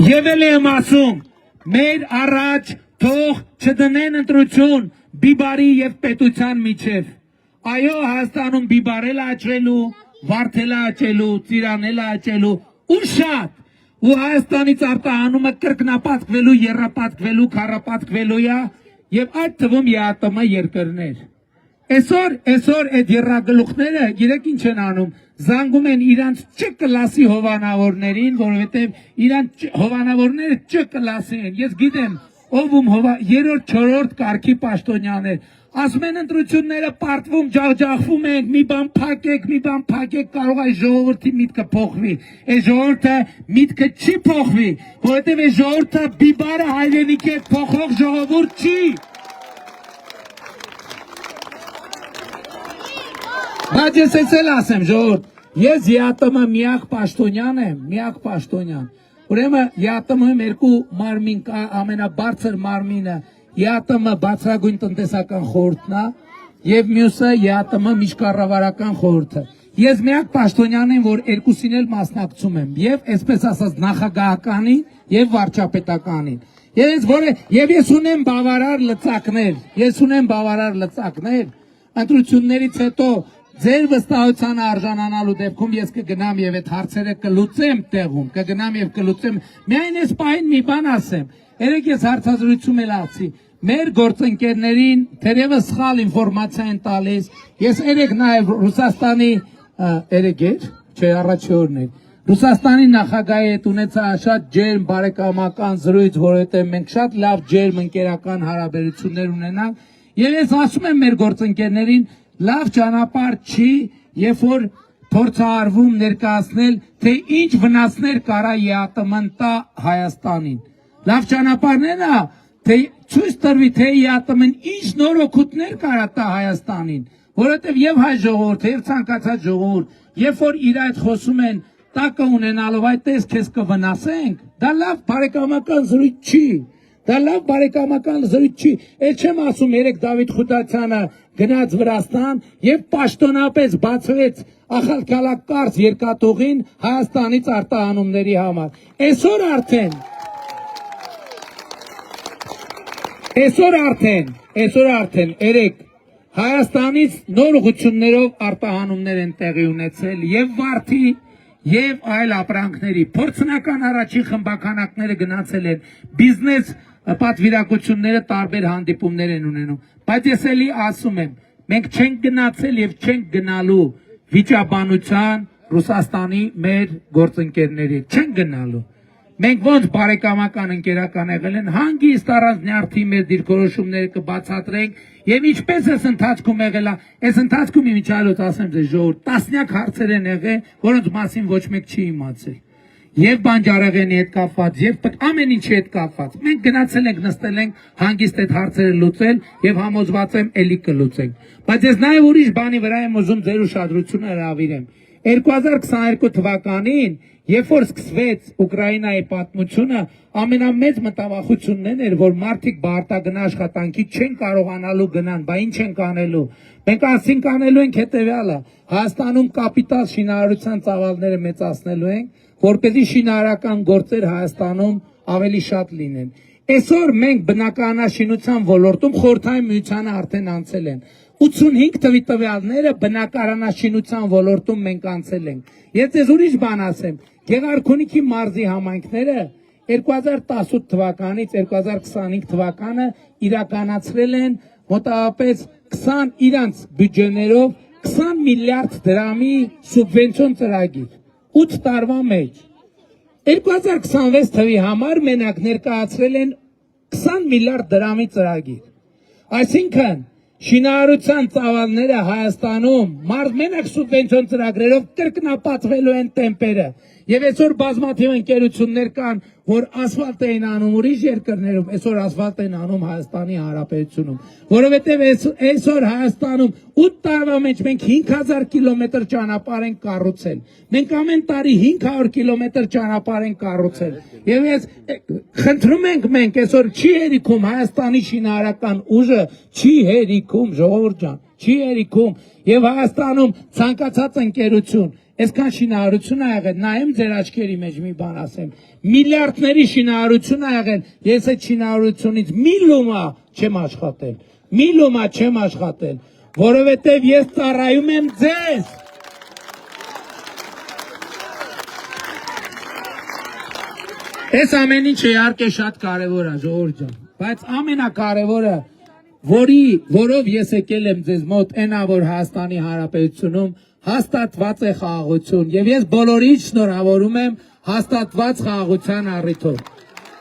Եվ էլ եմ ասում, մեր առաջ թող չդնեն ընտրություն բիբարի եւ պետության միջև։ Այո, Հայաստանում բիբարել աճելու, վարդել աճելու, ծիրանել աճելու ու շատ։ Ու Հայաստանից արտահանումը կրկնապատկվելու, եռապատկվելու, քառապատկվելու է եւ այդ թվում ԵԱՏՄ երկրներ։ Այսօր այդ երրագլուխները գիտեք ինչ են անում, զանգում են իրանց Չ կլասի հովանավորներին, որովհետև իրանց հովանավորները Չ կլասի են։ Ես գիտեմ, ով երրորդ, չորրորդ կարգի պաշտոնյաներ, ասում են ընտրությունները պարտվում, ջախջախվում ենք, մի բան փակեք, կարող է ժողովրդի միտքը փոխվի։ Այս ժողովուրդը միտքը չի փոխվի, որովհետև այս ժողովուրդը բիբարը հայրենիքի հետ փոխող ժողովուրդ չի։ Բայց ես էլ ասեմ, ժողովուրդ, ես ԵԱՏՄ միակ պաշտոնյան եմ, միակ պաշտոնյան։ Ուրեմն ԵԱՏՄ-ում երկու մարմին կա, ամենաբարձր մարմինը ԵԱՏՄ բարձրագույն տնտեսական խորհուրդն է եւ մյուսը ԵԱՏՄ միջկառավարական խորհուրդը։ Ես միակ պաշտոնյան եմ, որ երկուսին էլ մասնակցում եմ, եւ այսպես ասած նախագահականին եւ վարչապետականին։ Եվ ես ունեմ բավարար լծակներ, ընտրություններից հետո ձեր վստահությանը արժանանալու դեպքում ես կգնամ եւ այդ հարցերը կլուծեմ տեղում, կգնամ եւ կլուծեմ։ Միայն այս պահին մի բան ասեմ։ Երեք ես հարցազրույցում էլ ասի, մեր գործընկերներին թերևս սխալ ինֆորմացիա են տալիս։ Ես երեք նաեւ Ռուսաստանի Ռուսաստանի նախագահի հետ ունեցա շատ ջերմ բարեկամական զրույց, որովհետեւ մենք շատ լավ ջերմ ընկերական հարաբերություններ ունենանք, եւ ես ասում եմ մեր գործընկերներին, լավ ճանապարհ չի, երբ որ փորձարվում ներկայացնել, թե ինչ վնասներ կարա ԵԱՏՄ-ն տա Հայաստանին։ Լավ ճանապարհն է, թե ցույց տրվի, թե ԵԱՏՄ-ն ինչ նոր օգուտներ կարա տա Հայաստանին, որովհետև եւ հայ ժողովուրդը, եւ ցանկացած ժողովուրդ, երբ որ իր այդ խոսում են, տակը ունենալով այդպես քեզ կվնասենք, դա լավ բարեկամական զրույց չի։ Դա լավ բարեկամական զրույց չի։ Էլ չեմ ասում երեք Դավիթ Խուտացյանը գնաց Վրաստան եւ պաշտոնապես բացվեց ախալքալակարծ երկաթուղին Հայաստանից արտահանումների համար։ Այսօր արդեն երեք Հայաստանից նոր ուղղություններով արտահանումներ են տեղի ունեցել եւ վարդի եւ այլ ապրանքների։ Փորձնական առաջին խմբականակները գնացել են, բիզնես պատվիրակությունները տարբեր հանդիպումներ են ունենում, բայց ես էլի ասում եմ, մենք չենք գնացել եւ չենք գնալու վիճաբանության Ռուսաստանի մեր գործընկերների, չենք գնալու։ Մենք ոնց բարեկամական ընկերական եղել են, հանգիստ առանց նյարդի մեր դիրքորոշումները կբացատրենք եւ ինչպես էս ընթացքում եղել է, այս ընթացքում իմիջիայլոց ասեմ ձեզ ժողովուրդ, տասնյակ հարցեր են եղել, որոնց մասին ոչ մեկ չի իմացել։ Եվ բանջարեղենի հետ կապված, եւ ամեն ինչի հետ կապված։ Մենք գնացել ենք, նստել ենք, հանգիստ այդ հարցերը լուծել եւ համոզված եմ էլի կլուծենք։ Բայց ես նաեւ ուրիշ բանի վրա եմ ուզում ձեր ուշադրությունը հրավիրեմ։ 2022 թվականին, երբ որ սկսվեց Ուկրաինայի պատմությունը, ամենամեծ մտավախությունն էր, որ մարդիկ բարտագն աշխատանքի չեն կարողանալու գնան, բա ինչ են կանելու։ Մենք ասենք անելու ենք հետեւյալը, Հայաստանում կապիտալ շինարարության ծավալները մեծացնելու ենք, որպեսզի շինարարական գործեր Հայաստանում ավելի շատ լինեն։ Այսօր մենք բնակարանաշինության ոլորտում խորհրդային միությանը արդեն անցել են։ 85 թվի տվյալները բնակարանաշինության ոլորտում մենք անցել ենք։ Ես ձեզ ուրիշ բան ասեմ, Գեղարքունիքի մարզի համայնքները 2018 թվականից 2025 թվականը իրականացրել են մոտավորապես 20 իրանց բյուջեներով 20 միլիարդ դրամի սուբվենցիոն ծրագիր 8 տարվա մեջ 2026 թվի համար մենակ ներկայացրել են 20 միլիարդ դրամի ծրագիր այսինքն շինարարության ծավալները Հայաստանում մենակ սուբվենցիոն ծրագրերով կրկնապատկվելու են տեմպերը եւ այսօր բազմաթիվ ընկերություններ կան որ ասֆալտ էին անում ուրիշ երկրներում այսօր ասֆալտ են անում Հայաստանի Հանրապետությունում որովհետեւ այսօր Հայաստանում 8 տարվա մեջ մենք 5000 կիլոմետր ճանապարհ ենք կառուցել մենք ամեն տարի 500 կիլոմետր ճանապարհ ենք կառուցել եւ ես խնդրում ենք մենք այսօր չի հերիքում Հայաստանի շինարարական ուժը չի հերիքում ժողովուրդ ջան չի հերիքում եւ Հայաստանում ցանկացած ընկերություն այսքան շինարարություն ա եղել, նայեմ ձեր աչքերի մեջ մի բան ասեմ, միլիարդների շինարարություն ա եղել, ես այդ շինարարությունից մի լոմա չեմ աշխատել, որովհետև ես ծառայում եմ ձեզ։ Այս ամեն ինչը իհարկե շատ կարևոր է, ժողովուրդ ջան, բայց ամենակարևորը, որով ես եկել եմ ձեզ մոտ, այնա որ Հայաստանի Հանրապետությունում հաստատված է խաղաղություն, եւ ես բոլորիդ շնորհավորում եմ հաստատված խաղաղության առիթով։